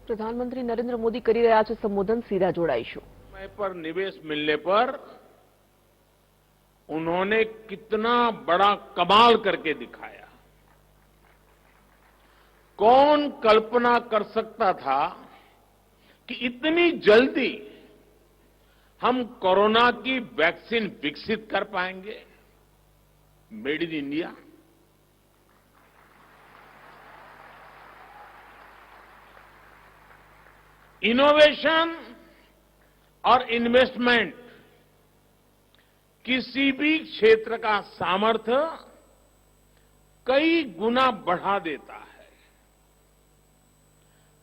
प्रधानमंत्री नरेंद्र मोदी કરી રહ્યા છે સંબોધન સીધા જોડાઈશું। समय पर निवेश मिलने पर उन्होंने कितना बड़ा कमाल करके दिखाया। कौन कल्पना कर सकता था कि इतनी जल्दी हम कोरोना की वैक्सीन विकसित कर पाएंगे। Made in India. इनोवेशन और इन्वेस्टमेंट किसी भी क्षेत्र का सामर्थ्य कई गुना बढ़ा देता है।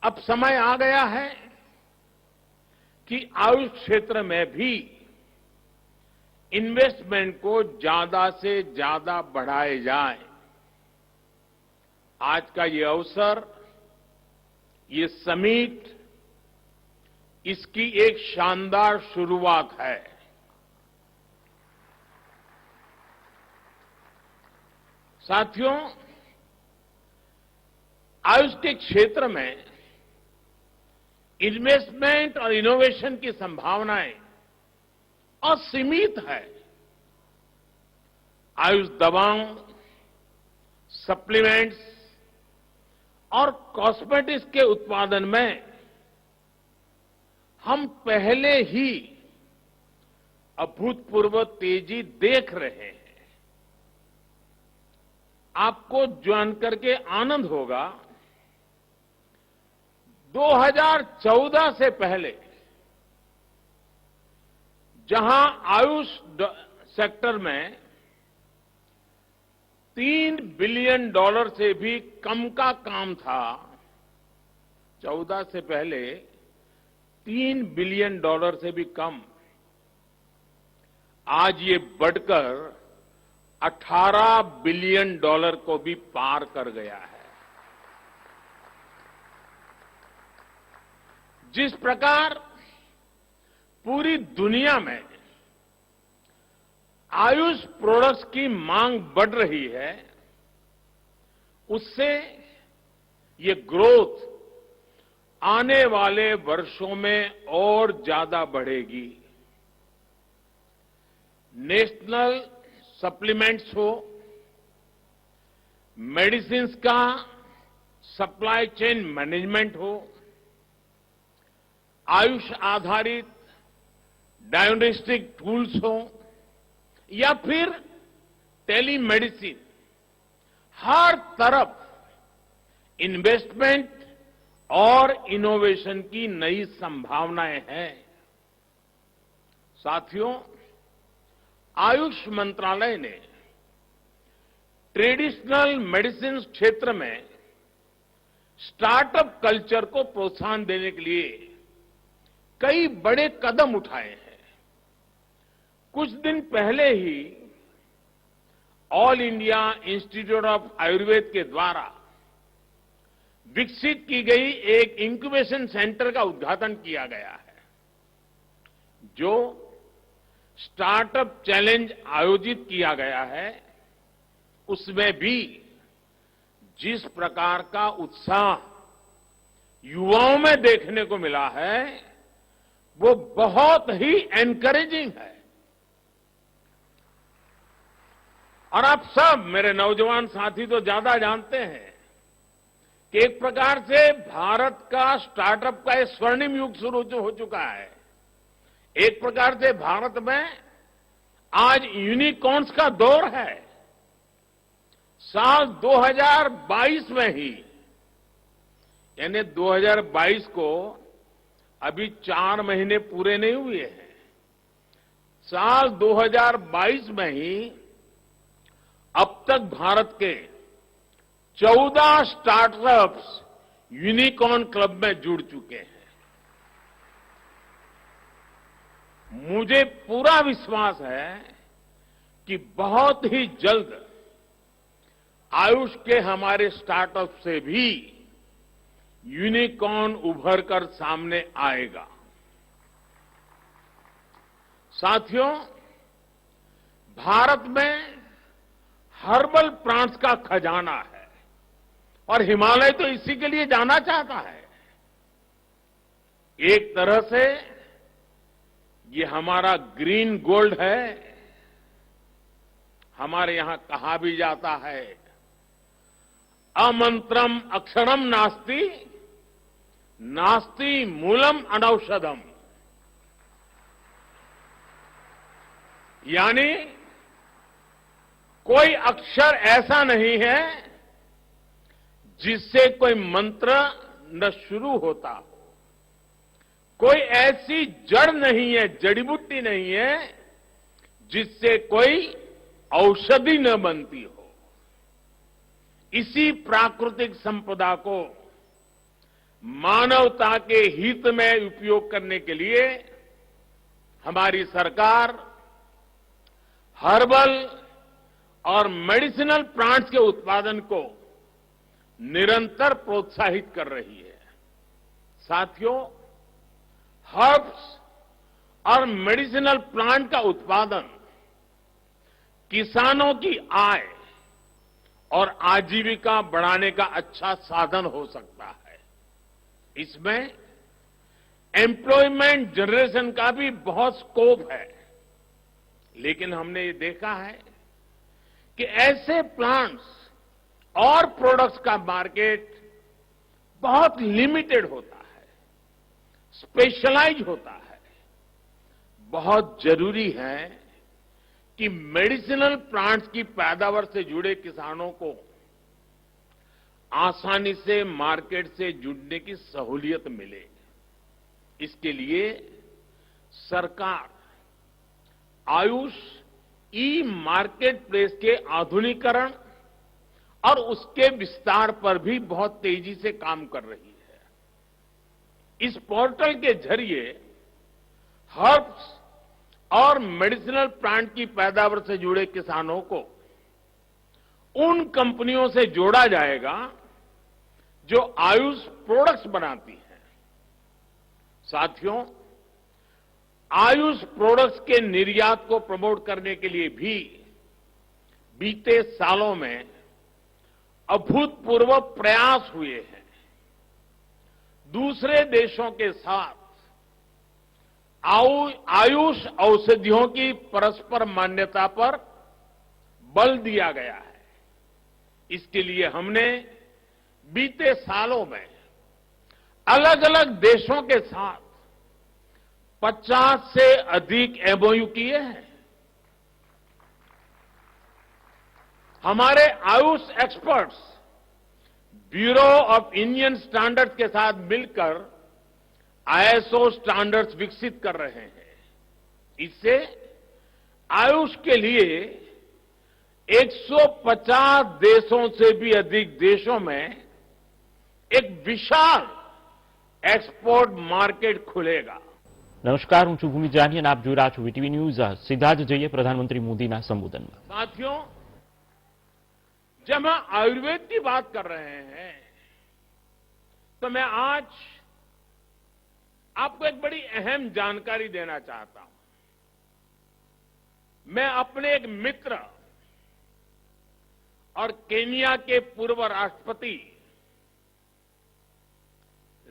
अब समय आ गया है कि आयुष क्षेत्र में भी इन्वेस्टमेंट को ज्यादा से ज्यादा बढ़ाए जाए। आज का ये अवसर, ये समिट इसकी एक शानदार शुरुआत है। साथियों, आयुष के क्षेत्र में इन्वेस्टमेंट और इनोवेशन की संभावनाएं असीमित है। आयुष दवाओं, सप्लीमेंट्स और कॉस्मेटिक्स के उत्पादन में हम पहले ही अभूतपूर्व तेजी देख रहे हैं। आपको जानकर के आनंद होगा, 2014 से पहले जहां आयुष सेक्टर में $3 बिलियन से भी कम का काम था, 14 से पहले $3 बिलियन से भी कम, आज ये बढ़कर $18 बिलियन को भी पार कर गया है। जिस प्रकार पूरी दुनिया में आयुष प्रोडक्ट्स की मांग बढ़ रही है, उससे ये ग्रोथ आने वाले वर्षों में और ज्यादा बढ़ेगी। नेशनल सप्लीमेंट्स हो, मेडिसिन्स का सप्लाई चेन मैनेजमेंट हो, आयुष आधारित डायग्नोस्टिक टूल्स हो या फिर टेलीमेडिसिन, हर तरफ इन्वेस्टमेंट और इनोवेशन की नई संभावनाएं हैं। साथियों, आयुष मंत्रालय ने ट्रेडिशनल मेडिसिन क्षेत्र में स्टार्टअप कल्चर को प्रोत्साहन देने के लिए कई बड़े कदम उठाए हैं। कुछ दिन पहले ही All India Institute of Ayurveda के द्वारा विकसित की गई एक इंक्यूबेशन सेंटर का उद्घाटन किया गया है, जो स्टार्टअप चैलेंज आयोजित किया गया है। उसमें भी जिस प्रकार का उत्साह युवाओं में देखने को मिला है, वो बहुत ही एनकरेजिंग है। और आप सब मेरे नौजवान साथी तो ज्यादा जानते हैं कि एक प्रकार से भारत का स्टार्टअप का एक स्वर्णिम युग शुरू हो चुका है। एक प्रकार से भारत में आज यूनिकॉर्न्स का दौर है। साल 2022 में ही, यानी 2022 को अभी 4 महीने पूरे नहीं हुए हैं, साल 2022 में ही अब तक भारत के 14 स्टार्टअप्स यूनिकॉर्न क्लब में जुड़ चुके हैं। मुझे पूरा विश्वास है कि बहुत ही जल्द आयुष के हमारे स्टार्टअप से भी यूनिकॉर्न उभर कर सामने आएगा। साथियों, भारत में हर्बल प्लांट्स का खजाना है और हिमालय तो इसी के लिए जाना चाहता है। एक तरह से ये हमारा ग्रीन गोल्ड है। हमारे यहां कहा भी जाता है, अमंत्रम अक्षरम नास्ति, नास्ति मूलम अनौषधम। यानी कोई अक्षर ऐसा नहीं है जिससे कोई मंत्र न शुरू होता हो, कोई ऐसी जड़ नहीं है, जड़ी बूटी नहीं है जिससे कोई औषधि न बनती हो। इसी प्राकृतिक संपदा को मानवता के हित में उपयोग करने के लिए हमारी सरकार हर्बल और मेडिसिनल प्लांट्स के उत्पादन को निरंतर प्रोत्साहित कर रही है। साथियों, हर्ब्स और मेडिसिनल प्लांट का उत्पादन किसानों की आय और आजीविका बढ़ाने का अच्छा साधन हो सकता है। इसमें एम्प्लॉयमेंट जनरेशन का भी बहुत स्कोप है। लेकिन हमने ये देखा है कि ऐसे प्लांट्स और प्रोडक्ट्स का मार्केट बहुत लिमिटेड होता है, स्पेशलाइज होता है। बहुत जरूरी है कि मेडिसिनल प्लांट्स की पैदावार से जुड़े किसानों को आसानी से मार्केट से जुड़ने की सहूलियत मिले। इसके लिए सरकार आयुष ई मार्केट प्लेस के आधुनिकीकरण और उसके विस्तार पर भी बहुत तेजी से काम कर रही है। इस पोर्टल के जरिए हर्ब्स और मेडिसिनल प्लांट की पैदावार से जुड़े किसानों को उन कंपनियों से जोड़ा जाएगा जो आयुष प्रोडक्ट्स बनाती हैं। साथियों, आयुष प्रोडक्ट्स के निर्यात को प्रमोट करने के लिए भी बीते सालों में अभूतपूर्व प्रयास हुए हैं। दूसरे देशों के साथ आयुष औषधियों की परस्पर मान्यता पर बल दिया गया है। इसके लिए हमने बीते सालों में अलग अलग देशों के साथ 50 से अधिक एमओयू किए हैं। हमारे Ayush experts bureau of Indian standards के साथ मिलकर आईएसओ स्टैंडर्ड्स विकसित कर रहे हैं। इससे आयुष के लिए 150 देशों से भी अधिक देशों में एक विशाल एक्सपोर्ट मार्केट खुलेगा। नमस्कार, હું છું ભૂમિ જાની અને આપ જોઈ રહ્યા છો વીટીવી ન્યૂઝ। સીધા જ જઈએ પ્રધાનમંત્રી મોદીના સંબોધનમાં। साथियों, जब हम आयुर्वेद की बात कर रहे हैं तो मैं आज आपको एक बड़ी अहम जानकारी देना चाहता हूं। मैं अपने एक मित्र और केनिया के पूर्व राष्ट्रपति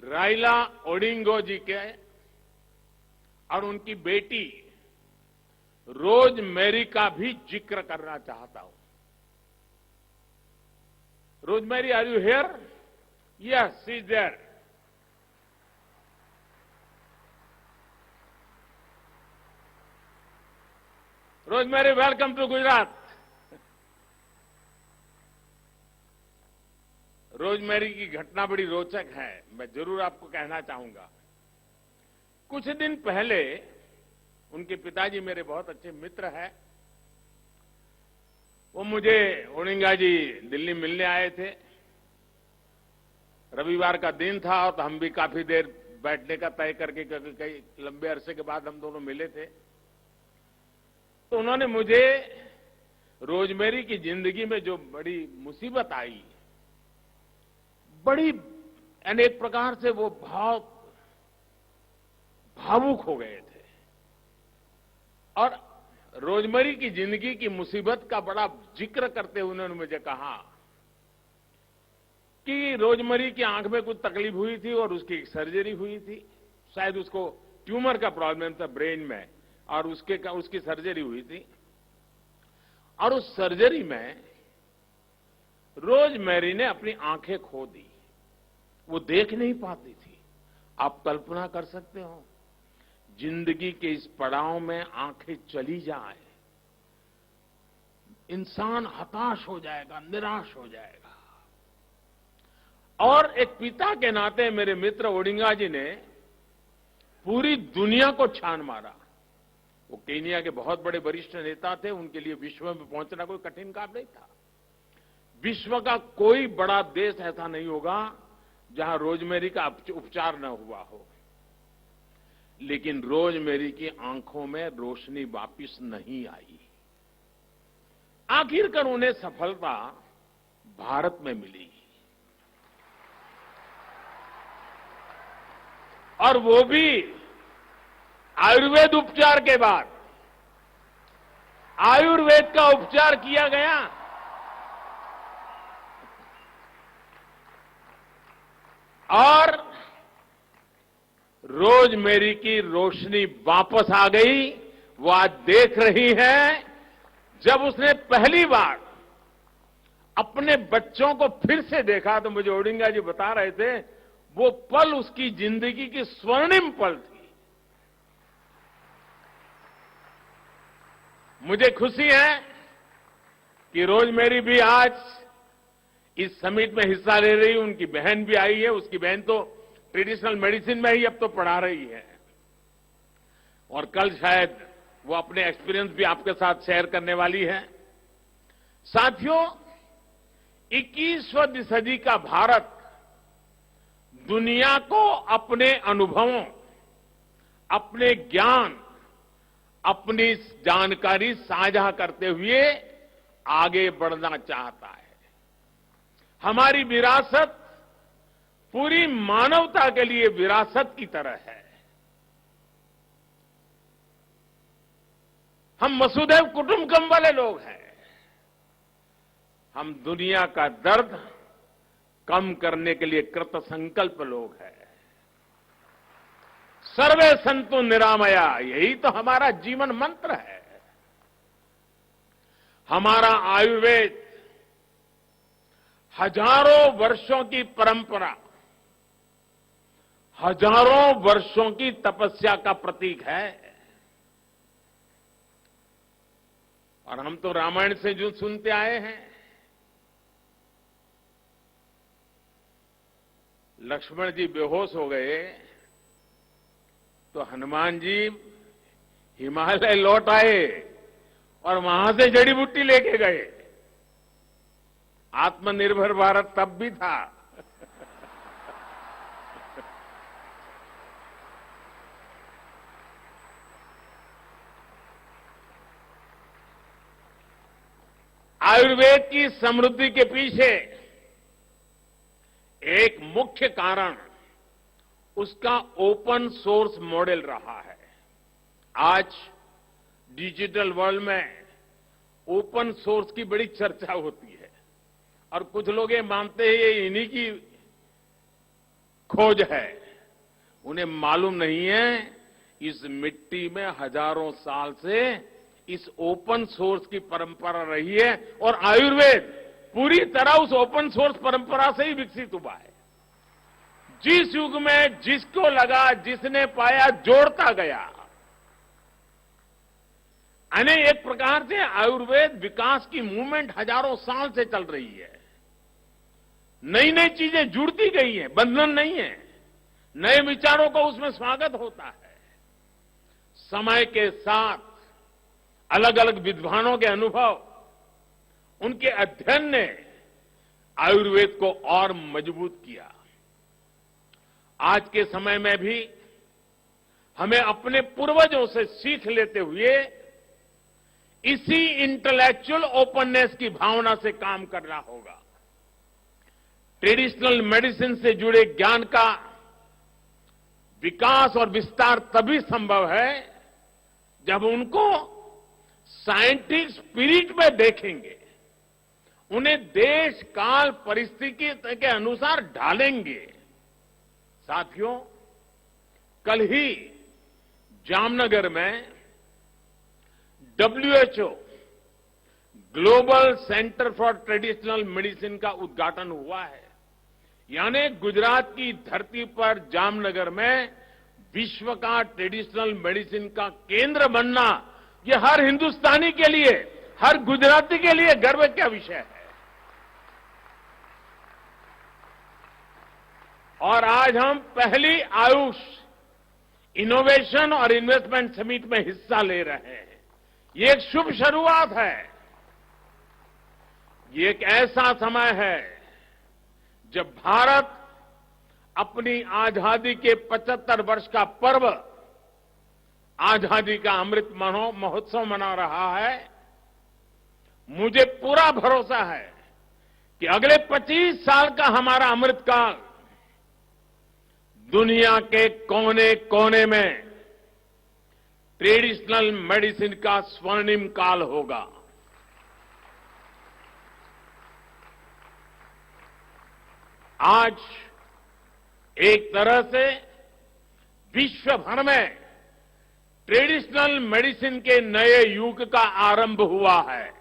राइला ओडिंगो जी के और उनकी बेटी रोज मैरी का भी जिक्र करना चाहता हूं। Rosemary, are you here? Yes, she is there. Rosemary, welcome to Gujarat. Rosemary की घटना बड़ी रोचक है, मैं जरूर आपको कहना चाहूंगा। कुछ दिन पहले उनके पिताजी मेरे बहुत अच्छे मित्र हैं। वो मुझे ओडिंगा जी दिल्ली मिलने आए थे। रविवार का दिन था और हम भी काफी देर बैठने का तय करके, क्योंकि कई लंबे अरसे के बाद हम दोनों मिले थे। तो उन्होंने मुझे रोजमेरी की जिंदगी में जो बड़ी मुसीबत आई, बड़ी अनेक प्रकार से वो बहुत भावुक हो गए थे और रोजमेरी की जिंदगी की मुसीबत का बड़ा जिक्र करते हुए उन्होंने मुझे कहा कि रोजमेरी की आंख में कुछ तकलीफ हुई थी और उसकी एक सर्जरी हुई थी। शायद उसको ट्यूमर का प्रॉब्लम था ब्रेन में और उसकी सर्जरी हुई थी। और उस सर्जरी में रोजमेरी ने अपनी आंखें खो दी, वो देख नहीं पाती थी। आप कल्पना कर सकते हो, जिंदगी के इस पड़ाव में आंखें चली जाए, इंसान हताश हो जाएगा, निराश हो जाएगा। और एक पिता के नाते मेरे मित्र ओडिंगा जी ने पूरी दुनिया को छान मारा। वो केनिया के बहुत बड़े वरिष्ठ नेता थे, उनके लिए विश्व में पहुंचना कोई कठिन काम नहीं था। विश्व का कोई बड़ा देश ऐसा नहीं होगा जहां रोजमेरी का उपचार न हुआ हो, लेकिन रोजमेरी की आंखों में रोशनी वापिस नहीं आई। आखिरकार उन्हें सफलता भारत में मिली, और वो भी आयुर्वेद उपचार के बाद। आयुर्वेद का उपचार किया गया और रोजमेरी की रोशनी वापस आ गई। वो आज देख रही है, जब उसने पहली बार अपने बच्चों को फिर से देखा तो मुझे ओडिंगा जी बता रहे थे, वो पल उसकी जिंदगी की स्वर्णिम पल थी। मुझे खुशी है कि रोजमेरी भी आज इस समिट में हिस्सा ले रही है। उनकी बहन भी आई है, उसकी बहन तो ट्रेडिशनल मेडिसिन में ही अब तो पढ़ा रही है, और कल शायद वो अपने एक्सपीरियंस भी आपके साथ शेयर करने वाली है। साथियों, 21वीं सदी का भारत दुनिया को अपने अनुभवों, अपने ज्ञान, अपनी जानकारी साझा करते हुए आगे बढ़ना चाहता है। हमारी विरासत पूरी मानवता के लिए विरासत की तरह है। हम वसुधैव कुटुंबकम वाले लोग हैं। हम दुनिया का दर्द कम करने के लिए कृत संकल्प लोग हैं। सर्वे संतु निरामया, यही तो हमारा जीवन मंत्र है। हमारा आयुर्वेद हजारों वर्षों की परंपरा, हजारों वर्षों की तपस्या का प्रतीक है। और हम तो रामायण से जो सुनते आए हैं, लक्ष्मण जी बेहोश हो गए तो हनुमान जी हिमालय लौट आए और वहां से जड़ी बूटी लेके गए। आत्मनिर्भर भारत तब भी था। आयुर्वेद की समृद्धि के पीछे एक मुख्य कारण उसका ओपन सोर्स मॉडल रहा है। आज डिजिटल वर्ल्ड में ओपन सोर्स की बड़ी चर्चा होती है, और कुछ लोग ये मानते हैं ये इन्हीं की खोज है। उन्हें मालूम नहीं है इस मिट्टी में हजारों साल से इस ओपन सोर्स की परंपरा रही है, और आयुर्वेद पूरी तरह उस ओपन सोर्स परंपरा से ही विकसित हुआ है। जिस युग में जिसको लगा, जिसने पाया, जोड़ता गया। यानी एक प्रकार से आयुर्वेद विकास की मूवमेंट हजारों साल से चल रही है। नई नई चीजें जुड़ती गई हैं, बंधन नहीं है। नए विचारों को उसमें स्वागत होता है। समय के साथ अलग अलग विद्वानों के अनुभव, उनके अध्ययन ने आयुर्वेद को और मजबूत किया। आज के समय में भी हमें अपने पूर्वजों से सीख लेते हुए इसी इंटेलेक्चुअल ओपननेस की भावना से काम करना होगा। ट्रेडिशनल मेडिसिन से जुड़े ज्ञान का विकास और विस्तार तभी संभव है जब उनको साइंटिफिक स्पिरिट में देखेंगे, उन्हें देश काल परिस्थिति के अनुसार ढालेंगे। साथियों, कल ही जामनगर में WHO global centre for traditional medicine का उद्घाटन हुआ है। यानी गुजरात की धरती पर जामनगर में विश्व का ट्रेडिशनल मेडिसिन का केंद्र बनना, ये हर हिंदुस्तानी के लिए, हर गुजराती के लिए गर्व का विषय है। और आज हम पहली आयुष इनोवेशन और इन्वेस्टमेंट समिट में हिस्सा ले रहे हैं। ये एक शुभ शुरुआत है। ये एक ऐसा समय है जब भारत अपनी आजादी के 75 वर्ष का पर्व, आजादी का अमृत महोत्सव मना रहा है। मुझे पूरा भरोसा है कि अगले 25 साल का हमारा अमृतकाल दुनिया के कोने कोने में ट्रेडिशनल मेडिसिन का स्वर्णिम काल होगा। आज एक तरह से विश्व भर में ट्रेडिशनल मेडिसिन के नए युग का आरंभ हुआ है।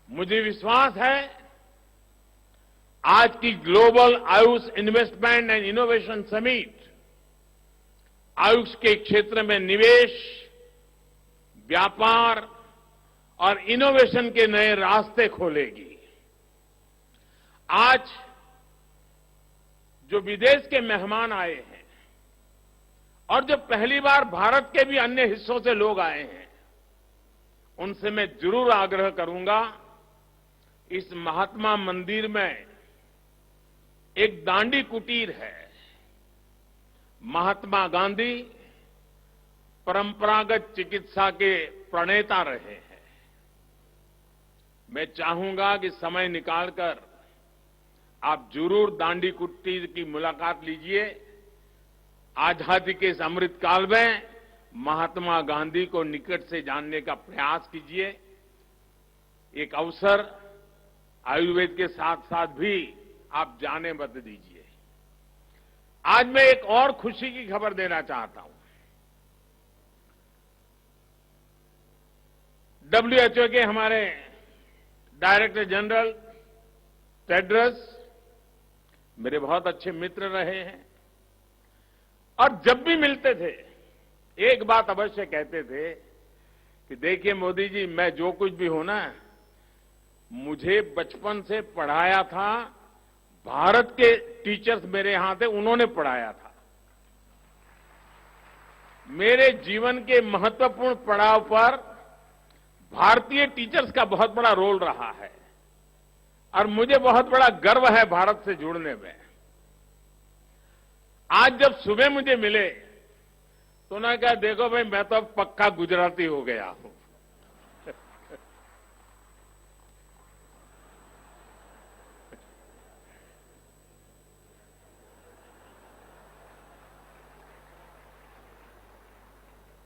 मुझे विश्वास है आज की global Ayush investment and innovation summit Ayush के क्षेत्र में निवेश, व्यापार और इनोवेशन के नए रास्ते खोलेगी। आज जो विदेश के मेहमान आए हैं और जो पहली बार भारत के भी अन्य हिस्सों से लोग आए हैं, उनसे मैं जरूर आग्रह करूंगा, इस महात्मा मंदिर में एक दांडी कुटीर है। महात्मा गांधी परंपरागत चिकित्सा के प्रणेता रहे हैं। मैं चाहूंगा कि समय निकालकर आप जरूर दांडी कुटीर की मुलाकात लीजिए। आजादी के इस अमृत काल में महात्मा गांधी को निकट से जानने का प्रयास कीजिए। एक अवसर आयुर्वेद के साथ साथ भी आप जाने मत दीजिए। आज मैं एक और खुशी की खबर देना चाहता हूं। WHO के हमारे डायरेक्टर जनरल टेड्रस मेरे बहुत अच्छे मित्र रहे हैं और जब भी मिलते थे एक बात अवश्य कहते थे कि देखिए मोदी जी, मैं जो कुछ भी हूं ना, मुझे बचपन से पढ़ाया था भारत के टीचर्स मेरे यहां थे, उन्होंने पढ़ाया था। मेरे जीवन के महत्वपूर्ण पड़ाव पर भारतीय टीचर्स का बहुत बड़ा रोल रहा है और मुझे बहुत बड़ा गर्व है भारत से जुड़ने में। आज जब सुबह मुझे मिले तो उन्होंने कहा, देखो भाई, मैं तो अब पक्का गुजराती हो गया हूं।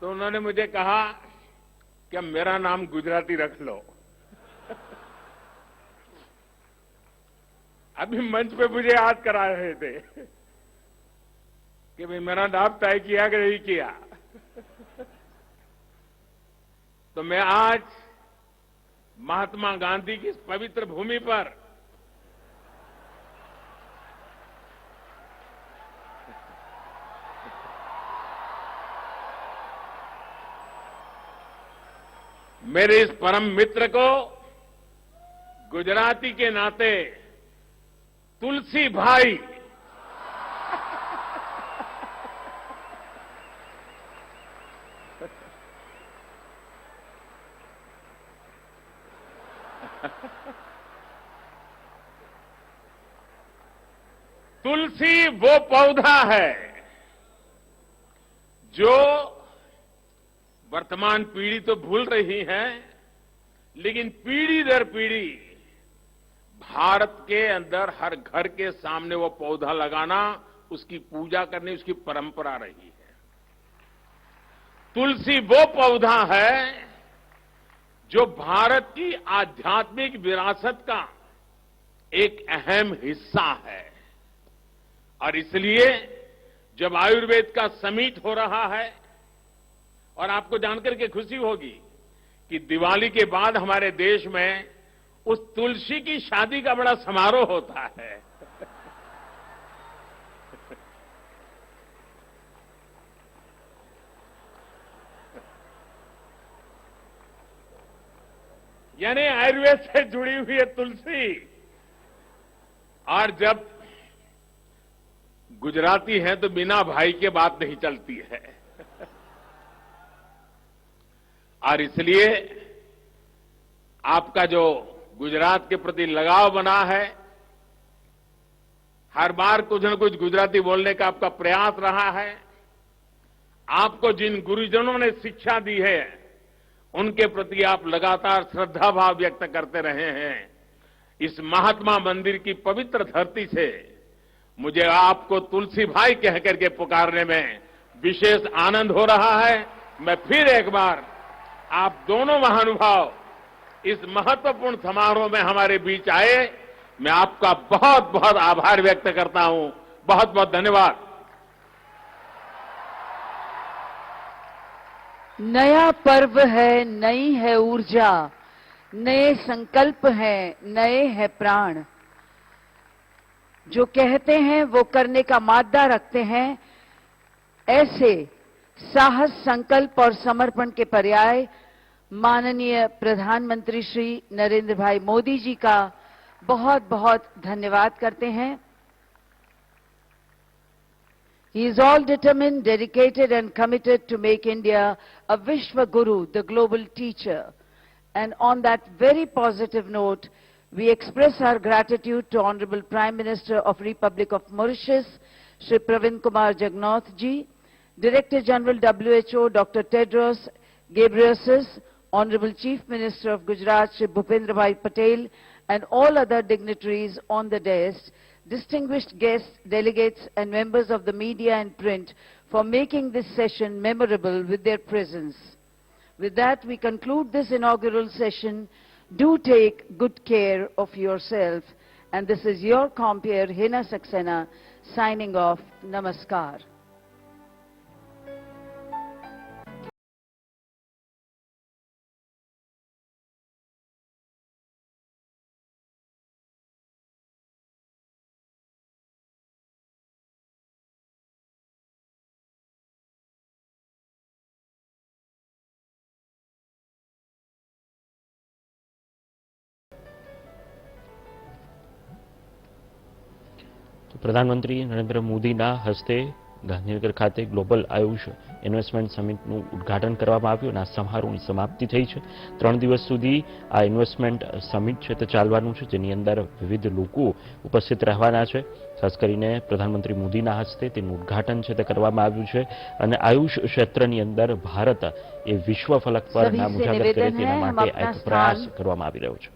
तो उन्होंने मुझे कहा कि अब मेरा नाम गुजराती रख लो। अभी मंच पे मुझे याद करा रहे थे कि भाई मेरा नाम तय किया कि नहीं किया। तो मैं आज महात्मा गांधी की इस पवित्र भूमि पर मेरे इस परम मित्र को गुजराती के नाते तुलसी भाई तुलसी वो पौधा है जो वर्तमान पीढ़ी तो भूल रही है, लेकिन पीढ़ी दर पीढ़ी भारत के अंदर हर घर के सामने वो पौधा लगाना, उसकी पूजा करनी, उसकी परंपरा रही है। तुलसी वो पौधा है जो भारत की आध्यात्मिक विरासत का एक अहम हिस्सा है और इसलिए जब आयुर्वेद का समिट हो रहा है, और आपको जानकर के खुशी होगी कि दिवाली के बाद हमारे देश में उस तुलसी की शादी का बड़ा समारोह होता है। यानी आयुर्वेद से जुड़ी हुई है तुलसी। और जब गुजराती है तो बिना भाई के बात नहीं चलती है। और इसलिए आपका जो गुजरात के प्रति लगाव बना है, हर बार कुछ न कुछ गुजराती बोलने का आपका प्रयास रहा है, आपको जिन गुरुजनों ने शिक्षा दी है उनके प्रति आप लगातार श्रद्धा भाव व्यक्त करते रहे हैं। इस महात्मा मंदिर की पवित्र धरती से मुझे आपको तुलसी भाई कह करके पुकारने में विशेष आनंद हो रहा है। मैं फिर एक बार आप दोनों महानुभाव इस महत्वपूर्ण समारोह में हमारे बीच आए, मैं आपका बहुत बहुत आभार व्यक्त करता हूं। बहुत बहुत धन्यवाद। नया पर्व है, नई है ऊर्जा, नए संकल्प हैं, नए है प्राण। जो कहते हैं वो करने का मादा रखते हैं। ऐसे साहस, संकल्प और समर्पण के पर्याय माननीय प्रधानमंत्री श्री नरेंद्र भाई मोदी जी का बहुत बहुत धन्यवाद करते हैं। He is all determined, dedicated and committed to make India a Vishwa Guru, the global teacher. And on that very positive note, we express our gratitude to Honorable Prime Minister of Republic of Mauritius, Shri Pravin Kumar Jagannath ji, Director General WHO, Dr. Tedros Ghebreyesus, Honorable Chief Minister of Gujarat, Shri Bhupendra Bhai Patel, and all other dignitaries on the dais, distinguished guests, delegates and members of the media and print for making this session memorable with their presence. With that, we conclude this inaugural session. Do take good care of yourself. And this is your compeer, Hina Saxena, signing off. Namaskar. પ્રધાનમંત્રી નરેન્દ્ર મોદીના હસ્તે ગાંધીનગર ખાતે global Ayush investment સમિટનું ઉદ્ઘાટન કરવામાં આવ્યું અને આ સમારોહની સમાપ્તિ થઈ છે। 3 દિવસ સુધી આ ઇન્વેસ્ટમેન્ટ સમિટ છે તે ચાલવાનું છે, જેની અંદર વિવિધ લોકો ઉપસ્થિત રહેવાના છે। ખાસ કરીને પ્રધાનમંત્રી મોદીના હસ્તે તેનું ઉદ્ઘાટન છે તે કરવામાં આવ્યું છે અને આયુષ ક્ષેત્રની અંદર ભારત એ વિશ્વ ફલક પર નામ ઉજાગર કરે તેના માટે એક પ્રયાસ કરવામાં આવી રહ્યો છે।